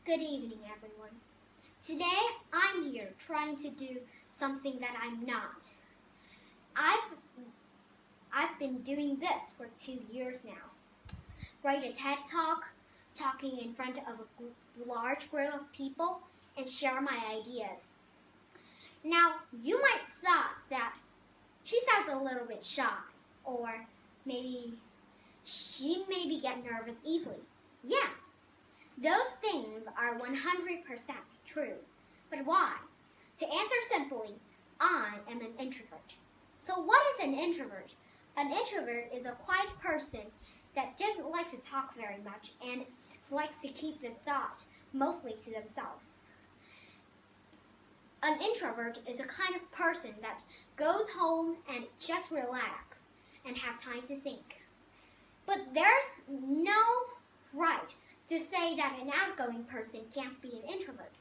Good evening, everyone. Today, I'm here trying to do something that I'm not. I've been doing this for 2 years now. Write a TED Talk, talking in front of a large group of people, and share my ideas. Now, you might thought that she sounds a little bit shy, or maybe she get nervous easily. Yeah, those things are 100% true. But why? To answer simply, I am an introvert. So what is an introvert? An introvert is a quiet person that doesn't like to talk very much and likes to keep the thought mostly to themselves. An introvert is a kind of person that goes home and just relax and have time to think. But there's no right to say that an outgoing person can't be an introvert.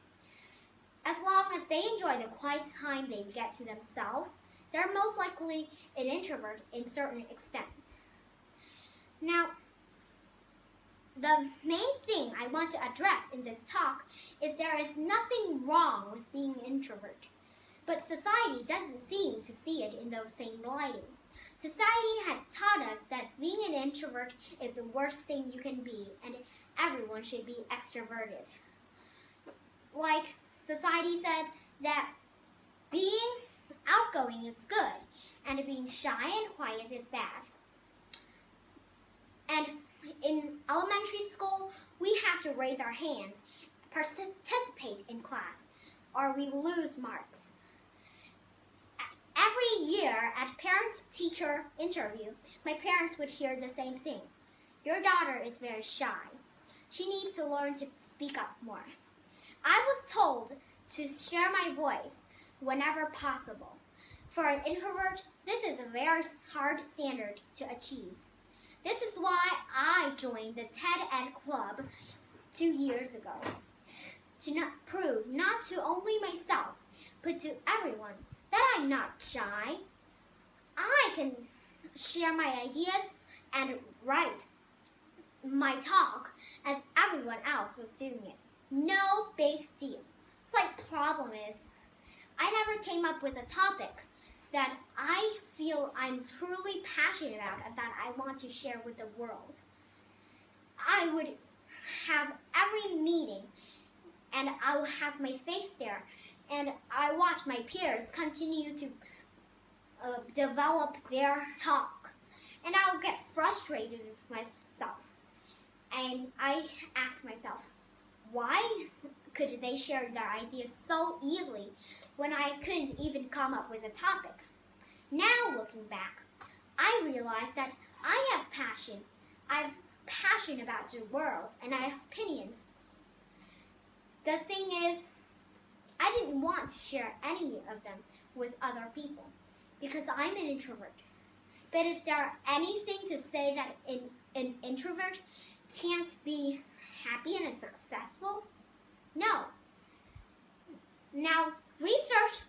As long as they enjoy the quiet time they get to themselves, they're most likely an introvert in a certain extent. Now, the main thing I want to address in this talk is there is nothing wrong with being an introvert, but society doesn't seem to see it in those same lighting. Society has taught us that being an introvert is the worst thing you can be, and everyone should be extroverted. Like society said that being outgoing is good, and being shy and quiet is bad. And in elementary school, we have to raise our hands, participate in class, or we lose marks. Every year at parent-teacher interview, my parents would hear the same thing. Your daughter is very shy. She needs to learn to speak up more. I was told to share my voice whenever possible. For an introvert, this is a very hard standard to achieve. This is why I joined the TED Ed Club 2 years ago, to prove not to only myself, but to everyone that I'm not shy. I can share my ideas and write my talk as everyone else was doing it. No big deal. Slight problem is, I never came up with a topic that I feel I'm truly passionate about and that I want to share with the world. I would have every meeting and I will have my face there, and I watch my peers continue to develop their talk, and I'll get frustrated with myself. And I ask myself, why could they share their ideas so easily when I couldn't even come up with a topic? Now looking back, I realize that I have passion. I'm passionate about the world, and I have opinions. The thing is, I didn't want to share any of them with other people because I'm an introvert. But is there anything to say that an introvert can't be happy and successful? No. Now, research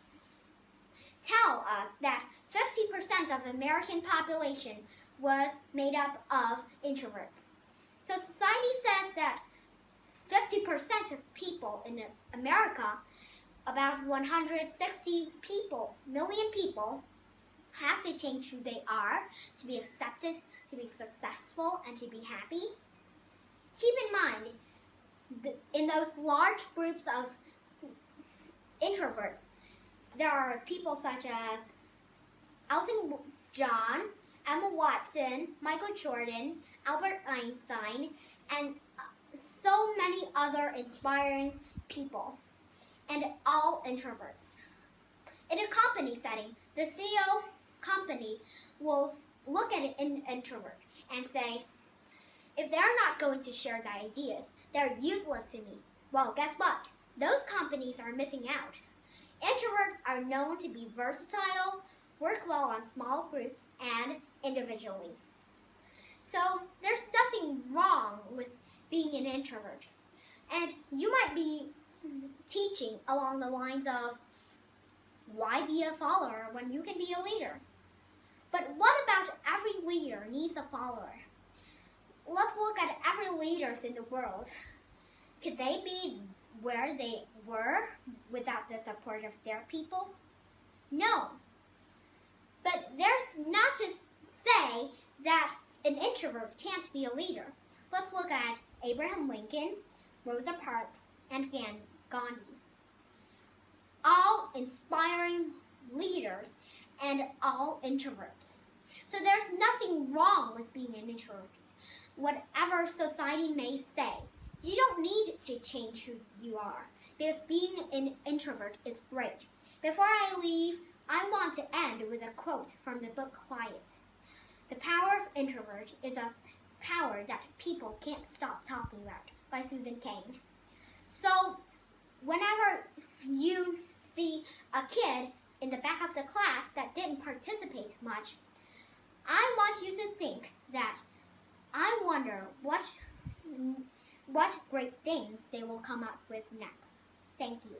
tell us that 50% of the American population was made up of introverts. So society says that 50% of people in America, about 160 million people, have to change who they are to be accepted, to be successful, and to be happy. Keep in mind, in those large groups of introverts, there are people such as Elton John, Emma Watson, Michael Jordan, Albert Einstein, and so many other inspiring people, and all introverts. In a company setting, the CEO company will look at an introvert and say, if they're not going to share their ideas, they're useless to me. Well, guess what? Those companies are missing out. Introverts are known to be versatile, work well on small groups, and individually. So there's nothing wrong with being an introvert. And you might be teaching along the lines of, why be a follower when you can be a leader? But what about every leader needs a follower? Let's look at every leaders in the world. Could they be where they were without the support of their people? No. But there's not to say that an introvert can't be a leader. Let's look at Abraham Lincoln, Rosa Parks, and Gandhi. All inspiring leaders and all introverts. So there's nothing wrong with being an introvert. Whatever society may say, you don't need to change who you are because being an introvert is great. Before I leave, I want to end with a quote from the book Quiet. The power of introvert is a power that people can't stop talking about by Susan Cain. So whenever you see a kid in the back of the class that didn't participate much, I want you to think that I wonder what great things they will come up with next. Thank you.